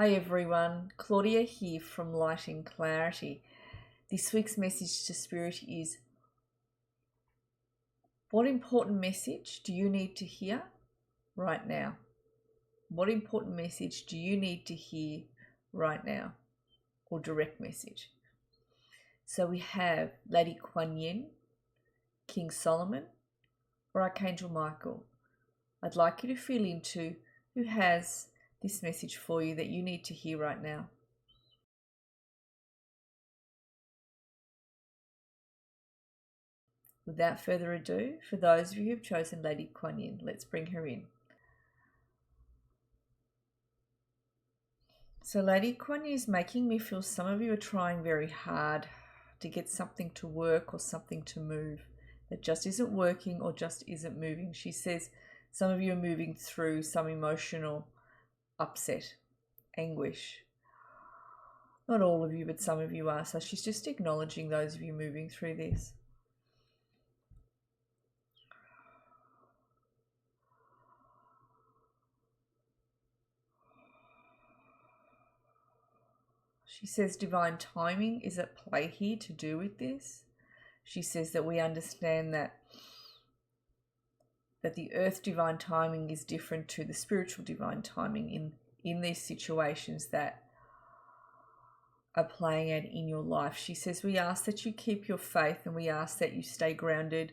Hi everyone, Claudia here from Light and Clarity. This week's message to Spirit is, what important message do you need to hear right now? What important message do you need to hear right now? Or direct message. So we have Lady Kuan Yin, King Solomon, or Archangel Michael. I'd like you to feel into who has this message for you that you need to hear right now. Without further ado, for those of you who've chosen Lady Kuan Yin, let's bring her in. So Lady Kuan Yin is making me feel some of you are trying very hard to get something to work or something to move that just isn't working or just isn't moving. She says some of you are moving through some emotional upset, anguish. Not all of you, but some of you are. So she's just acknowledging those of you moving through this. She says divine timing is at play here to do with this. She says that we understand that the earth divine timing is different to the spiritual divine timing in these situations that are playing out in your life. She says we ask that you keep your faith and we ask that you stay grounded,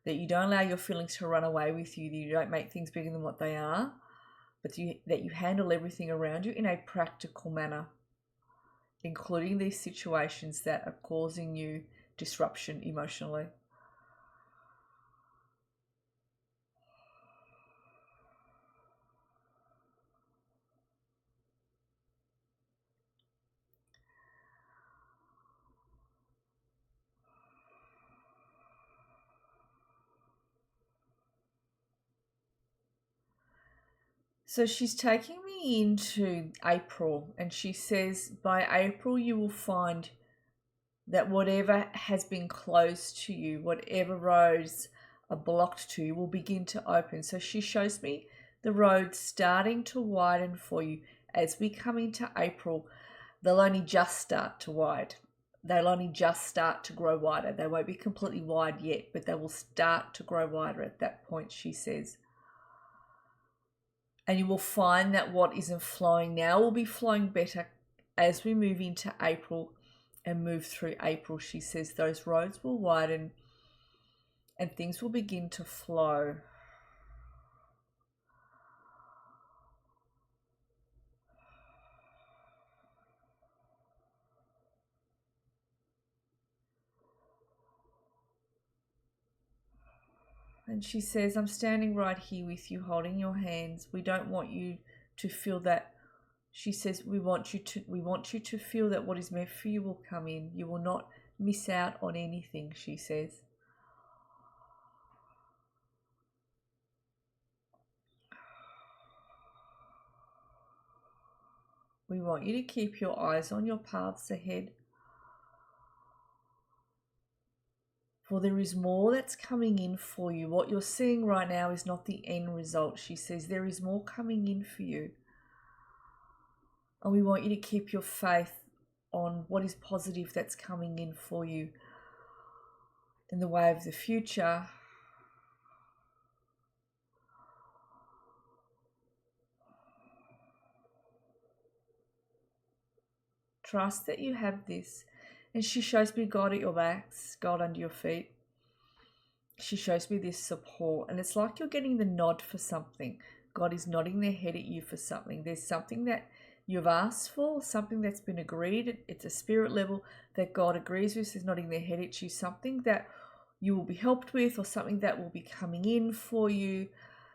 that you don't allow your feelings to run away with you, that you don't make things bigger than what they are, but that you handle everything around you in a practical manner, including these situations that are causing you disruption emotionally. So she's taking me into April, and she says by April you will find that whatever has been closed to you, whatever roads are blocked to you, will begin to open. So she shows me the roads starting to widen for you. As we come into April, they'll only just start to widen. They'll only just start to grow wider. They won't be completely wide yet, but they will start to grow wider at that point, she says. And you will find that what isn't flowing now will be flowing better as we move into April and move through April. She says those roads will widen and things will begin to flow. And she says, I'm standing right here with you, holding your hands. We don't want you to feel that. She says, we want you to feel that what is meant for you will come in. You will not miss out on anything, she says. We want you to keep your eyes on your paths ahead. For there is more that's coming in for you. What you're seeing right now is not the end result. She says there is more coming in for you. And we want you to keep your faith on what is positive that's coming in for you in the way of the future. Trust that you have this. And she shows me God at your backs, God under your feet. She shows me this support. And it's like you're getting the nod for something. God is nodding their head at you for something. There's something that you've asked for, something that's been agreed. It's a spirit level that God agrees with. Is nodding their head at you. Something that you will be helped with or something that will be coming in for you.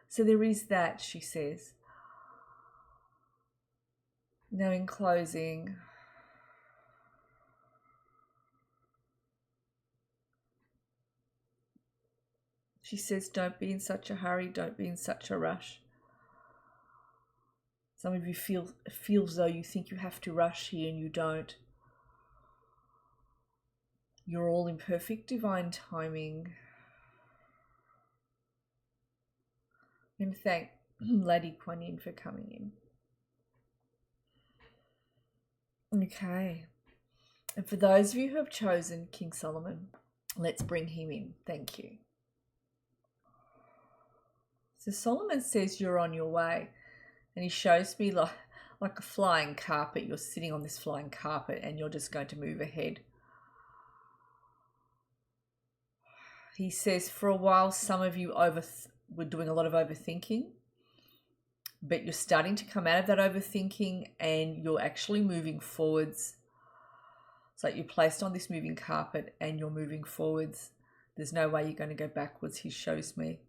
So there is that, she says. Now in closing, she says, don't be in such a hurry, don't be in such a rush. Some of you feel as though you think you have to rush here and you don't. You're all in perfect divine timing. And thank Lady Kuan Yin for coming in. Okay. And for those of you who have chosen King Solomon, let's bring him in. Thank you. So Solomon says you're on your way, and he shows me like a flying carpet. You're sitting on this flying carpet and you're just going to move ahead. He says for a while some of you were doing a lot of overthinking, but you're starting to come out of that overthinking and you're actually moving forwards. It's like you're placed on this moving carpet and you're moving forwards. There's no way you're going to go backwards, he shows me.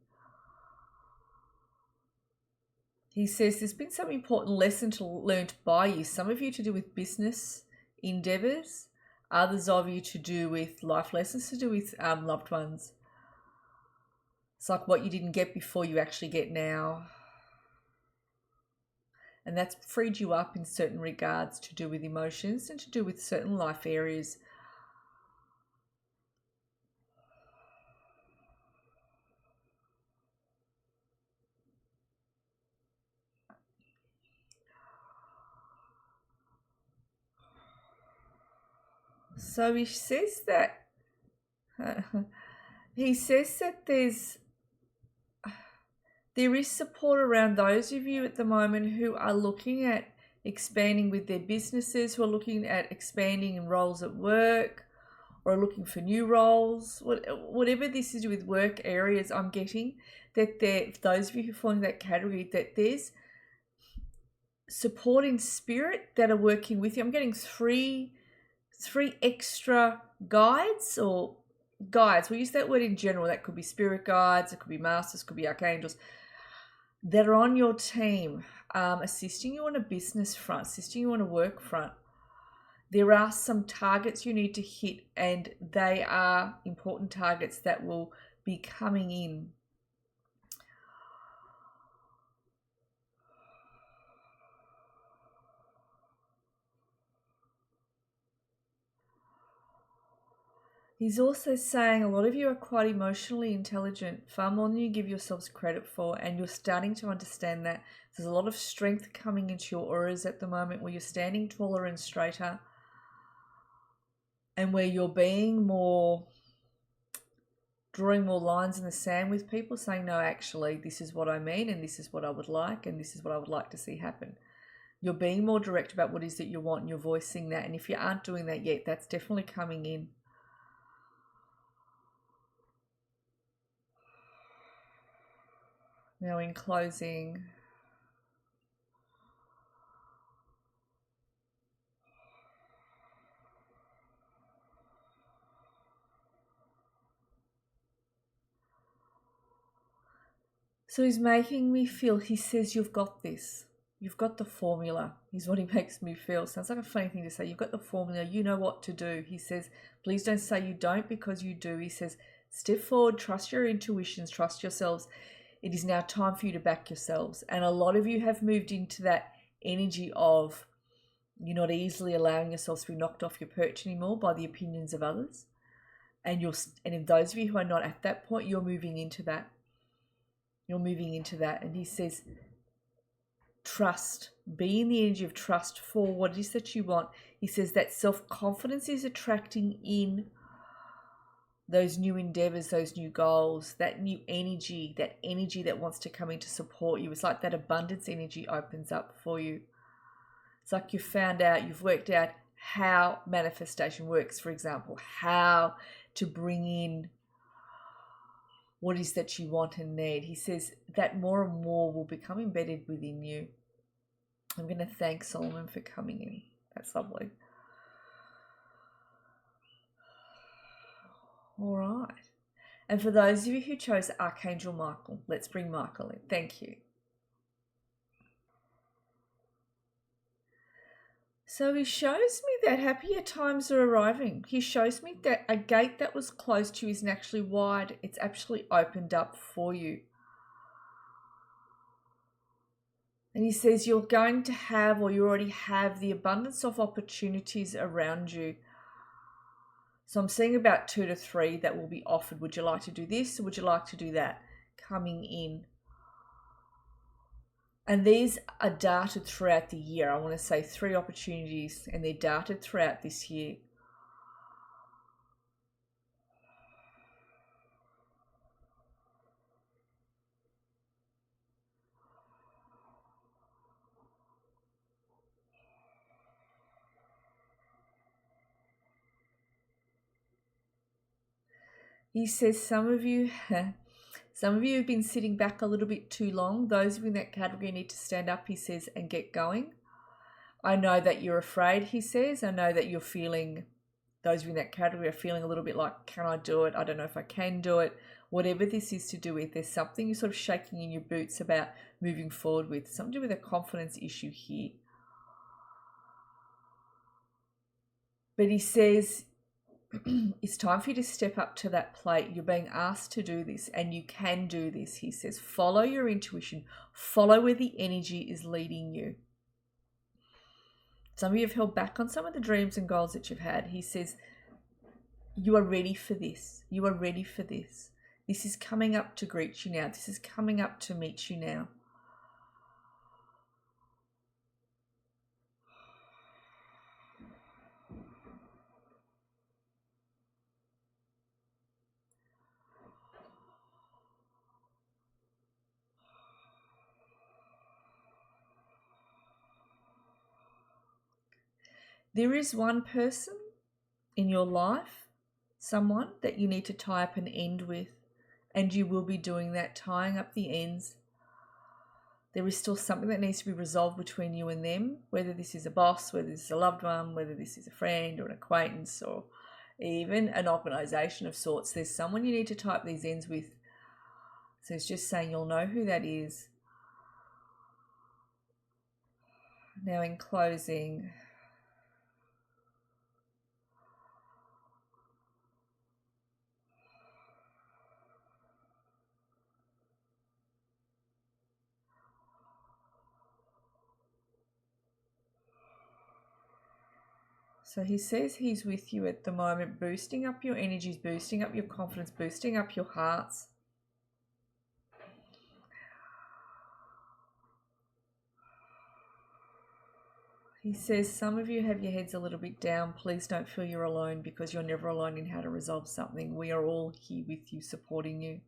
He says there's been some important lesson learned by you. Some of you to do with business endeavors, others of you to do with life lessons, to do with loved ones. It's like what you didn't get before you actually get now. And that's freed you up in certain regards to do with emotions and to do with certain life areas. So he says that there is support around those of you at the moment who are looking at expanding with their businesses, who are looking at expanding in roles at work or are looking for new roles, whatever this is with work areas. I'm getting that those of you who fall in that category, that there's support in spirit that are working with you. I'm getting three extra guides or guides. We use that word in general. That could be spirit guides, it could be masters, it could be archangels that are on your team, assisting you on a business front, assisting you on a work front. There are some targets you need to hit, and they are important targets that will be coming in. He's also saying a lot of you are quite emotionally intelligent, far more than you give yourselves credit for, and you're starting to understand that. There's a lot of strength coming into your auras at the moment where you're standing taller and straighter, and where you're being more, drawing more lines in the sand with people, saying, no, actually, this is what I mean, and this is what I would like, and this is what I would like to see happen. You're being more direct about what it is that you want, and you're voicing that. And if you aren't doing that yet, that's definitely coming in. Now, in closing, so he's making me feel, he says, you've got this. You've got the formula, is what he makes me feel. Sounds like a funny thing to say. You've got the formula. You know what to do. He says, please don't say you don't, because you do. He says, step forward, trust your intuitions, trust yourselves. It is now time for you to back yourselves. And a lot of you have moved into that energy of you're not easily allowing yourselves to be knocked off your perch anymore by the opinions of others. And in those of you who are not at that point, you're moving into that. You're moving into that. And he says, trust, be in the energy of trust for what it is that you want. He says that self-confidence is attracting in those new endeavors, those new goals, that new energy, that wants to come in to support you. It's like that abundance energy opens up for you. It's like you've worked out how manifestation works, for example, how to bring in what it is that you want and need. He says that more and more will become embedded within you. I'm going to thank Solomon for coming in. That's lovely. All right. And for those of you who chose Archangel Michael, let's bring Michael in. Thank you. So he shows me that happier times are arriving. He shows me that a gate that was closed to you isn't actually wide. It's actually opened up for you. And he says you're going to have, or you already have, the abundance of opportunities around you. So I'm seeing about 2 to 3 that will be offered. Would you like to do this, or would you like to do that? Coming in. And these are darted throughout the year. I want to say 3 opportunities, and they're darted throughout this year. He says some of you have been sitting back a little bit too long. Those of you in that category need to stand up, he says, and get going. I know that you're afraid, he says. I know that you're feeling, those of you in that category are feeling a little bit like, can I do it? I don't know if I can do it. Whatever this is to do with, there's something you're sort of shaking in your boots about moving forward with. Something to do with a confidence issue here. But he says, it's time for you to step up to that plate. You're being asked to do this, and you can do this. He says, follow your intuition, follow where the energy is leading you. Some of you have held back on some of the dreams and goals that you've had. He says, you are ready for this. You are ready for this. This is coming up to greet you now. This is coming up to meet you now. There is one person in your life, someone that you need to tie up an end with, and you will be doing that, tying up the ends. There is still something that needs to be resolved between you and them, whether this is a boss, whether this is a loved one, whether this is a friend or an acquaintance or even an organisation of sorts. There's someone you need to tie up these ends with. So it's just saying you'll know who that is. Now in closing, so he says he's with you at the moment, boosting up your energies, boosting up your confidence, boosting up your hearts. He says some of you have your heads a little bit down. Please don't feel you're alone, because you're never alone in how to resolve something. We are all here with you, supporting you.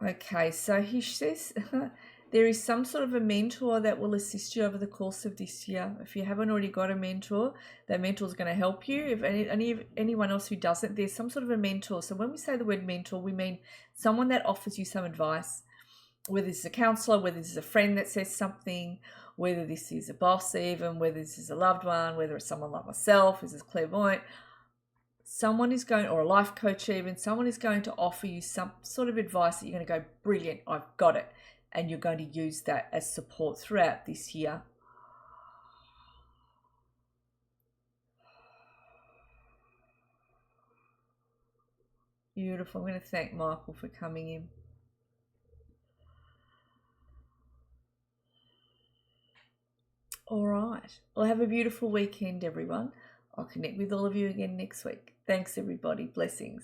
Okay, so he says there is some sort of a mentor that will assist you over the course of this year. If you haven't already got a mentor, that mentor is going to help you. If anyone else who doesn't, there's some sort of a mentor. So when we say the word mentor, we mean someone that offers you some advice, whether this is a counselor, whether this is a friend that says something, whether this is a boss even, whether this is a loved one, whether it's someone like myself who's a clairvoyant. Someone is going, or a life coach even, someone is going to offer you some sort of advice that you're going to go, brilliant, I've got it. And you're going to use that as support throughout this year. Beautiful. I'm going to thank Michael for coming in. All right. Well, have a beautiful weekend, everyone. I'll connect with all of you again next week. Thanks, everybody. Blessings.